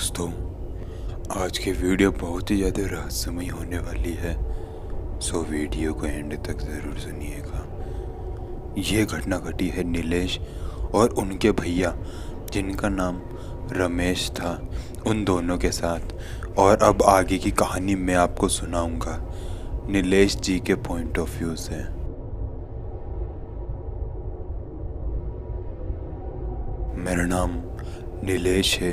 दोस्तों, आज की वीडियो बहुत ही ज़्यादा रहस्यमय होने वाली है, सो वीडियो को एंड तक ज़रूर सुनिएगा। ये घटना घटी है नीलेश और उनके भैया जिनका नाम रमेश था, उन दोनों के साथ। और अब आगे की कहानी मैं आपको सुनाऊंगा नीलेश जी के पॉइंट ऑफ व्यू से। मेरा नाम नीलेश है।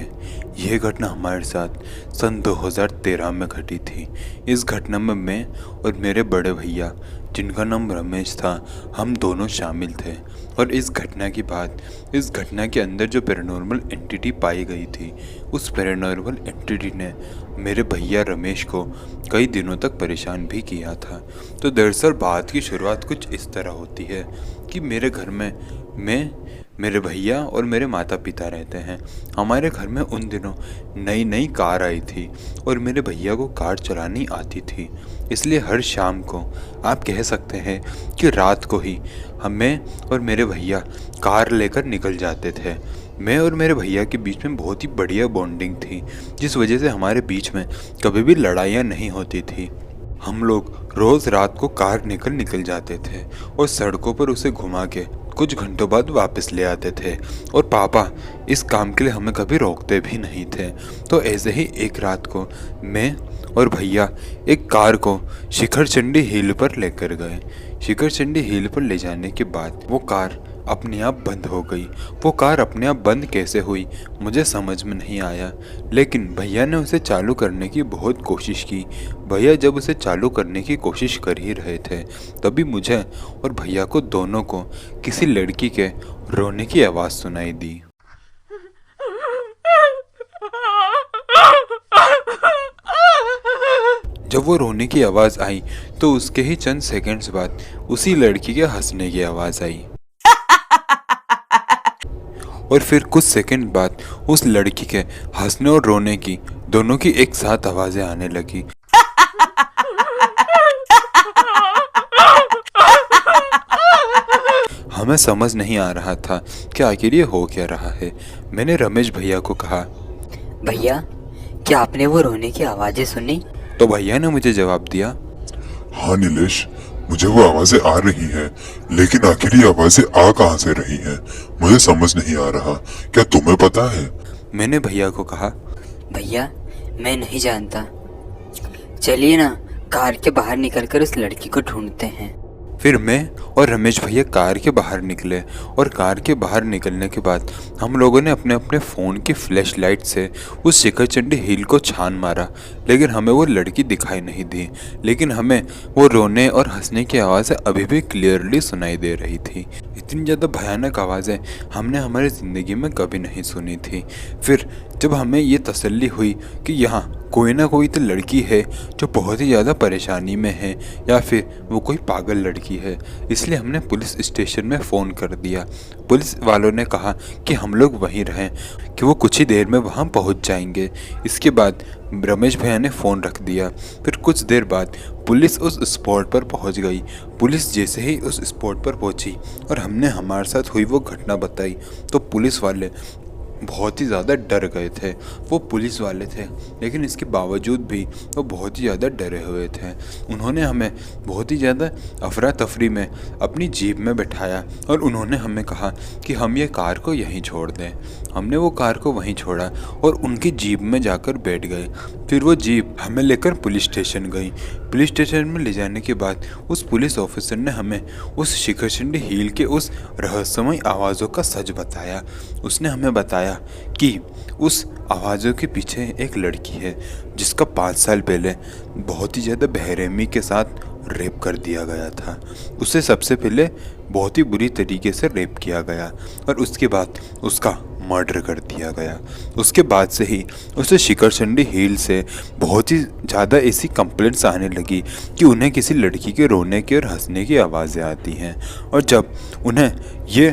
यह घटना हमारे साथ सन 2013 में घटी थी। इस घटना में मैं और मेरे बड़े भैया जिनका नाम रमेश था, हम दोनों शामिल थे। और इस घटना के बाद, इस घटना के अंदर जो पैरानॉर्मल एंटिटी पाई गई थी, उस पैरानॉर्मल एंटिटी ने मेरे भैया रमेश को कई दिनों तक परेशान भी किया था। तो दरअसल बात की शुरुआत कुछ इस तरह होती है कि मेरे घर में मेरे भैया और मेरे माता पिता रहते हैं। हमारे घर में उन दिनों नई नई कार आई थी और मेरे भैया को कार चलानी आती थी, इसलिए हर शाम को, आप कह सकते हैं कि रात को ही, हमें और मेरे भैया कार लेकर निकल जाते थे। मैं और मेरे भैया के बीच में बहुत ही बढ़िया बॉन्डिंग थी, जिस वजह से हमारे बीच में कभी भी लड़ाइयाँ नहीं होती थी। हम लोग रोज़ रात को कार निकल जाते थे और सड़कों पर उसे घुमा के कुछ घंटों बाद वापस ले आते थे। और पापा इस काम के लिए हमें कभी रोकते भी नहीं थे। तो ऐसे ही एक रात को मैं और भैया एक कार को शिखर चंडी हिल पर लेकर गए। शिखर चंडी हिल पर ले जाने के बाद वो कार अपने आप बंद हो गई। वो कार अपने आप बंद कैसे हुई मुझे समझ में नहीं आया, लेकिन भैया ने उसे चालू करने की बहुत कोशिश की। भैया जब उसे चालू करने की कोशिश कर ही रहे थे, तभी मुझे और भैया को दोनों को किसी लड़की के रोने की आवाज़ सुनाई दी। जब वो रोने की आवाज़ आई तो उसके ही चंद सेकंड्स बाद उसी लड़की के हंसने की आवाज़ आई और फिर कुछ सेकंड बाद उस लड़की के हंसने और रोने की, दोनों की एक साथ आवाज़ें आने लगी। हमें समझ नहीं आ रहा था कि आखिर ये हो क्या रहा है। मैंने रमेश भैया को कहा, भैया क्या आपने वो रोने की आवाज़ें सुनी? तो भैया ने मुझे जवाब दिया, हाँ नीलेश, मुझे वो आवाजें आ रही हैं, लेकिन आखिर ये आवाजें आ कहाँ से रही हैं मुझे समझ नहीं आ रहा। क्या तुम्हें पता है? मैंने भैया को कहा, भैया मैं नहीं जानता, चलिए ना कार के बाहर निकलकर उस लड़की को ढूंढते हैं। फिर मैं और रमेश भैया कार के बाहर निकले और कार के बाहर निकलने के बाद हम लोगों ने अपने अपने फ़ोन की फ्लैश लाइट से उस शिखर चंडी हिल को छान मारा, लेकिन हमें वो लड़की दिखाई नहीं दी। लेकिन हमें वो रोने और हंसने की आवाज़ें अभी भी क्लियरली सुनाई दे रही थी। इतनी ज़्यादा भयानक आवाज़ें हमने हमारी ज़िंदगी में कभी नहीं सुनी थी। फिर जब हमें ये तसल्ली हुई कि यहाँ कोई ना कोई तो लड़की है जो बहुत ही ज़्यादा परेशानी में है, या फिर वो कोई पागल लड़की है, इसलिए हमने पुलिस स्टेशन में फ़ोन कर दिया। पुलिस वालों ने कहा कि हम लोग वहीं रहें, कि वो कुछ ही देर में वहाँ पहुँच जाएंगे। इसके बाद रमेश भैया ने फ़ोन रख दिया। फिर कुछ देर बाद पुलिस उस स्पॉट पर पहुँच गई। पुलिस जैसे ही उस स्पॉट पर पहुँची और हमने हमारे साथ हुई वो घटना बताई, तो पुलिस वाले बहुत ही ज़्यादा डर गए थे। वो पुलिस वाले थे, लेकिन इसके बावजूद भी वो बहुत ही ज़्यादा डरे हुए थे। उन्होंने हमें बहुत ही ज़्यादा अफरा तफरी में अपनी जीप में बैठाया और उन्होंने हमें कहा कि हम ये कार को यहीं छोड़ दें। हमने वो कार को वहीं छोड़ा और उनकी जीप में जाकर बैठ गए। फिर वो जीप हमें लेकर पुलिस स्टेशन गई। पुलिस स्टेशन में ले जाने के बाद उस पुलिस ऑफिसर ने हमें उस शिखर चंडी हिल के उस रहस्यमय आवाज़ों का सच बताया। उसने हमें बताया कि उस आवाज़ों के पीछे एक लड़की है जिसका 5 साल पहले बहुत ही ज़्यादा बेरहमी के साथ रेप कर दिया गया था। उसे सबसे पहले बहुत ही बुरी तरीके से रेप किया गया और उसके बाद उसका मर्डर कर दिया गया। उसके बाद से ही उसे शिखर चंडी हिल से बहुत ही ज़्यादा ऐसी कंप्लेंट्स आने लगी कि उन्हें किसी लड़की के रोने की और हंसने की आवाज़ें आती हैं। और जब उन्हें ये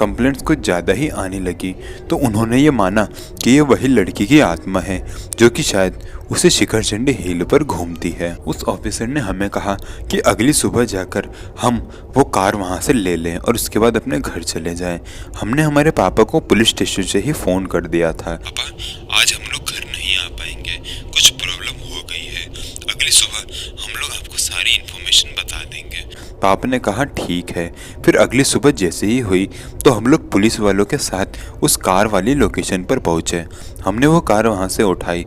कंप्लेंट्स कुछ ज़्यादा ही आने लगी तो उन्होंने ये माना कि ये वही लड़की की आत्मा है जो कि शायद उसे शिखर चंडी हिल पर घूमती है। उस ऑफिसर ने हमें कहा कि अगली सुबह जाकर हम वो कार वहाँ से ले लें और उसके बाद अपने घर चले जाएं। हमने हमारे पापा को पुलिस स्टेशन से ही फ़ोन कर दिया था, पापा आज हम लोग घर नहीं सारी इन्फॉर्मेशन बता देंगे। पापा ने कहा ठीक है। फिर अगली सुबह जैसे ही हुई तो हम लोग पुलिस वालों के साथ उस कार वाली लोकेशन पर पहुंचे। हमने वो कार वहां से उठाई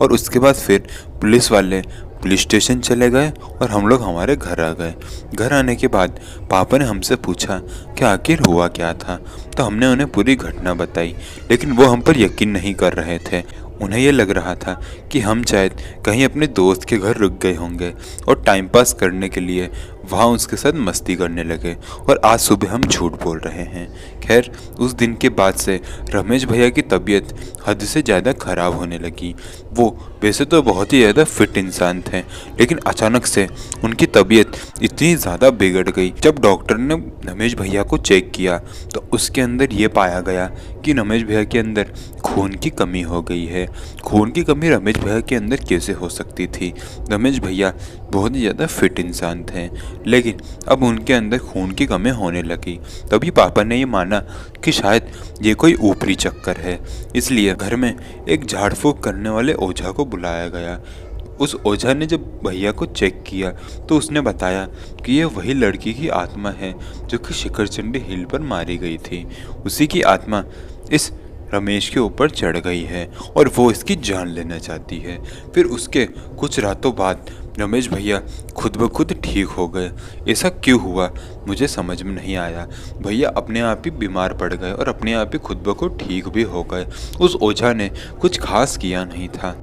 और उसके बाद फिर पुलिस वाले पुलिस स्टेशन चले गए और हम लोग हमारे घर आ गए। घर आने के बाद पापा ने हमसे पूछा कि आखिर हुआ क्या था, तो हमने उन्हें पूरी घटना बताई, लेकिन वो हम पर यकीन नहीं कर रहे थे। उन्हें ये लग रहा था कि हम शायद कहीं अपने दोस्त के घर रुक गए होंगे और टाइम पास करने के लिए वहाँ उसके साथ मस्ती करने लगे, और आज सुबह हम झूठ बोल रहे हैं। खैर, उस दिन के बाद से रमेश भैया की तबीयत हद से ज़्यादा ख़राब होने लगी। वो वैसे तो बहुत ही ज़्यादा फिट इंसान थे, लेकिन अचानक से उनकी तबीयत इतनी ज़्यादा बिगड़ गई। जब डॉक्टर ने रमेश भैया को चेक किया तो उसके अंदर ये पाया गया कि रमेश भैया के अंदर खून की कमी हो गई है। खून की कमी रमेश भैया के अंदर कैसे हो सकती थी? रमेश भैया बहुत ही ज़्यादा फिट इंसान थे, लेकिन अब उनके अंदर खून की कमी होने लगी। तभी पापा ने ये माना कि शायद ये कोई ऊपरी चक्कर है, इसलिए घर में एक झाड़ फूक करने वाले ओझा को बुलाया गया। उस ओझा ने जब भैया को चेक किया तो उसने बताया कि ये वही लड़की की आत्मा है जो कि शिखरचंडी हिल पर मारी गई थी। उसी की आत्मा इस रमेश के ऊपर चढ़ गई है और वो इसकी जान लेना चाहती है। फिर उसके कुछ रातों बाद रमेश भैया खुद ब खुद ठीक हो गए। ऐसा क्यों हुआ मुझे समझ में नहीं आया। भैया अपने आप ही बीमार पड़ गए और अपने आप ही खुद ब खुद ठीक भी हो गए। उस ओझा ने कुछ खास किया नहीं था।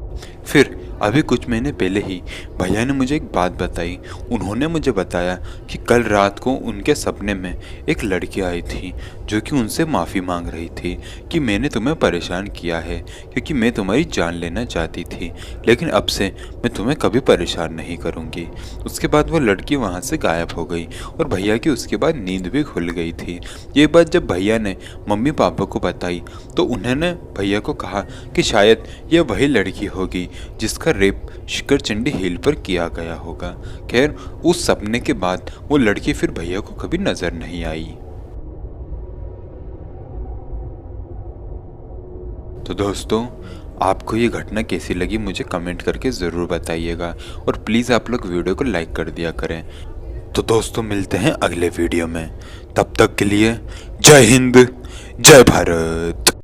फिर अभी कुछ महीने पहले ही भैया ने मुझे एक बात बताई। उन्होंने मुझे बताया कि कल रात को उनके सपने में एक लड़की आई थी जो कि उनसे माफ़ी मांग रही थी कि मैंने तुम्हें परेशान किया है क्योंकि मैं तुम्हारी जान लेना चाहती थी, लेकिन अब से मैं तुम्हें कभी परेशान नहीं करूँगी। उसके बाद वो लड़की वहाँ से गायब हो गई और भैया की उसके बाद नींद भी खुल गई थी। ये बात जब भैया ने मम्मी पापा को बताई तो उन्होंने भैया को कहा कि शायद यह वही लड़की होगी जिसका रेप शिखरचंडी हिल पर किया गया होगा। खैर, उस सपने के बाद वो लड़की फिर भैया को कभी नजर नहीं आई। तो दोस्तों, आपको ये घटना कैसी लगी मुझे कमेंट करके ज़रूर बताइएगा, और प्लीज़ आप लोग वीडियो को लाइक कर दिया करें। तो दोस्तों, मिलते हैं अगले वीडियो में। तब तक के लिए जय हिंद, जय भारत।